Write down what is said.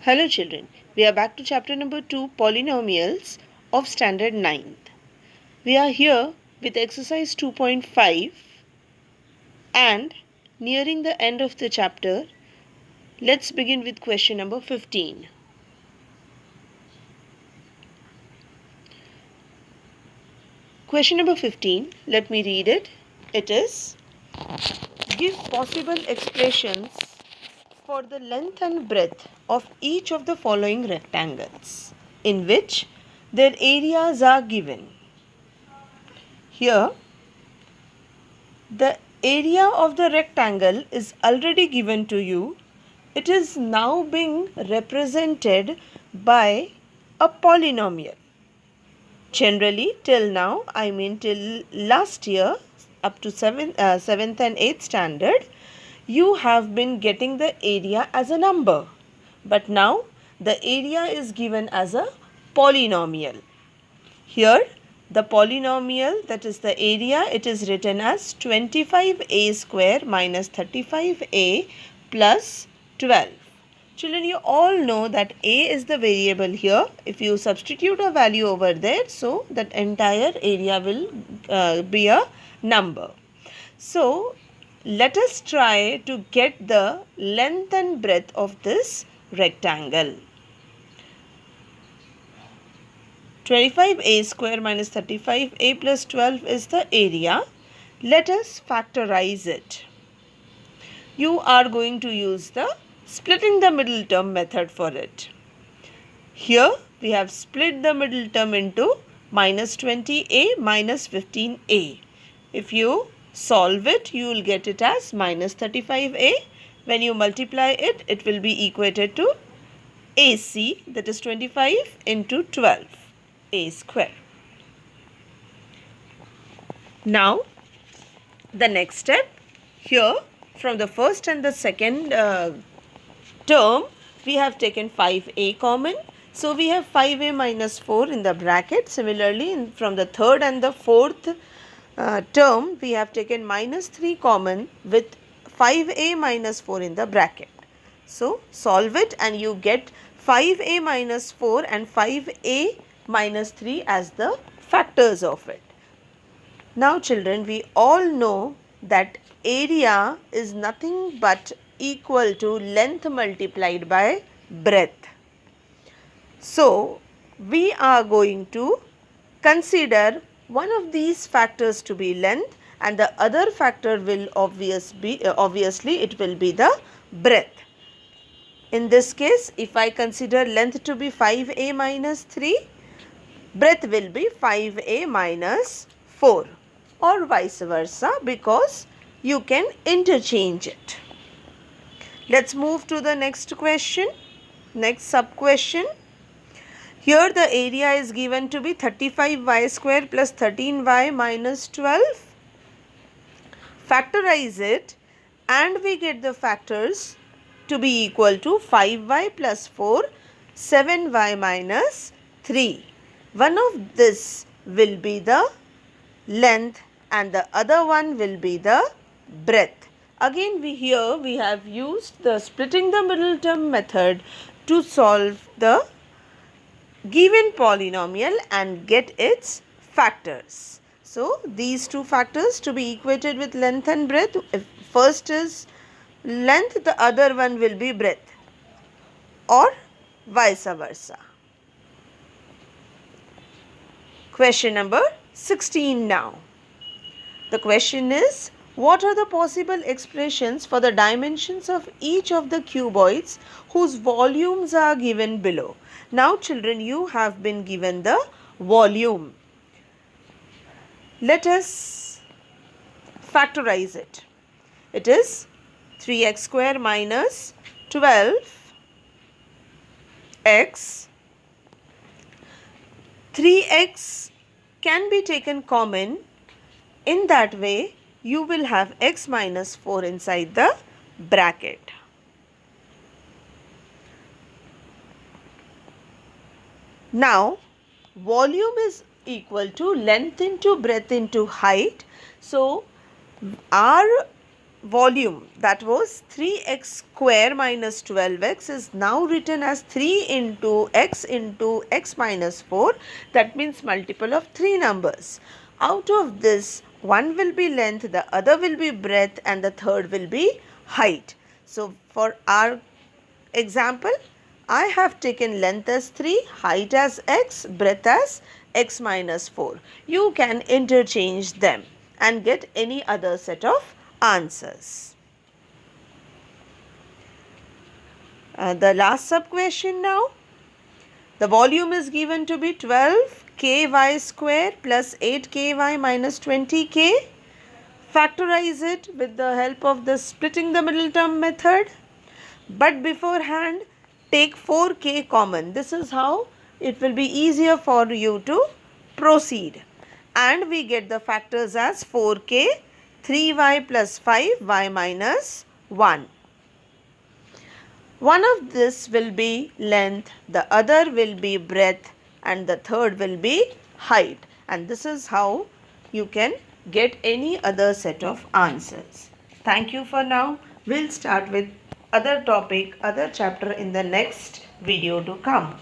Hello children, we are back to chapter number 2, Polynomials of Standard 9th. We are here with exercise 2.5 and nearing the end of the chapter. Let's begin with question number 15. Question number 15, let me read it. It is, give possible expressions for the length and breadth of each of the following rectangles in which their areas are given. Here, the area of the rectangle is already given to you. It is now being represented by a polynomial. Generally, till now, till last year, up to 7th and 8th standard, you have been getting the area as a number. But now, the area is given as a polynomial. Here, the polynomial, that is the area, it is written as 25a square minus 35a plus 12. Children, you all know that a is the variable here. If you substitute a value over there, so that entire area will be a number. So, let us try to get the length and breadth of this rectangle. 25a square minus 35a plus 12 is the area. Let us factorize it. You are going to use the splitting the middle term method for it. Here we have split the middle term into minus 20a minus 15a. If you solve it, you will get it as minus 35a. When you multiply it, it will be equated to AC, that is 25 into 12. A square. Now, the next step, here from the first and the second term, we have taken 5a common. So, we have 5a minus 4 in the bracket. Similarly, from the third and the fourth term, we have taken minus 3 common with 5a minus 4 in the bracket. So, solve it and you get 5a minus 4 and 5a minus 3 as the factors of it. Now children, we all know that area is nothing but equal to length multiplied by breadth. So, we are going to consider one of these factors to be length and the other factor will obviously it will be the breadth. In this case, if I consider length to be 5a minus 3, breadth will be 5a minus 4 or vice versa, because you can interchange it. Let's move to the next question, next sub question. Here the area is given to be 35y square plus 13y minus 12. Factorize it and we get the factors to be equal to 5y plus 4, 7y minus 3. One of this will be the length and the other one will be the breadth. Again we have used the splitting the middle term method to solve the given polynomial and get its factors. So these two factors to be equated with length and breadth. If first is length, the other one will be breadth or vice versa. Question number 16 now. The question is, what are the possible expressions for the dimensions of each of the cuboids whose volumes are given below? Now children, you have been given the volume. Let us factorize it. It is 3x square minus 12x. 3x can be taken common. In that way, you will have x minus 4 inside the bracket. Now, volume is equal to length into breadth into height. So, our volume, that was 3x square minus 12x, is now written as 3 into x minus 4. That means multiple of 3 numbers. Out of this, one will be length, the other will be breadth, and the third will be height. So for our example, I have taken length as 3, height as x, breadth as x minus 4. You can interchange them and get any other set of answers. The last sub question now. The volume is given to be 12ky square plus 8ky minus 20k. Factorize it with the help of the splitting the middle term method. But beforehand, take 4k common. This is how it will be easier for you to proceed. And we get the factors as 4k, 3y plus 5y minus 1. One of this will be length, the other will be breadth, and the third will be height. And this is how you can get any other set of answers. Thank you for now. We'll start with other topic, other chapter in the next video to come.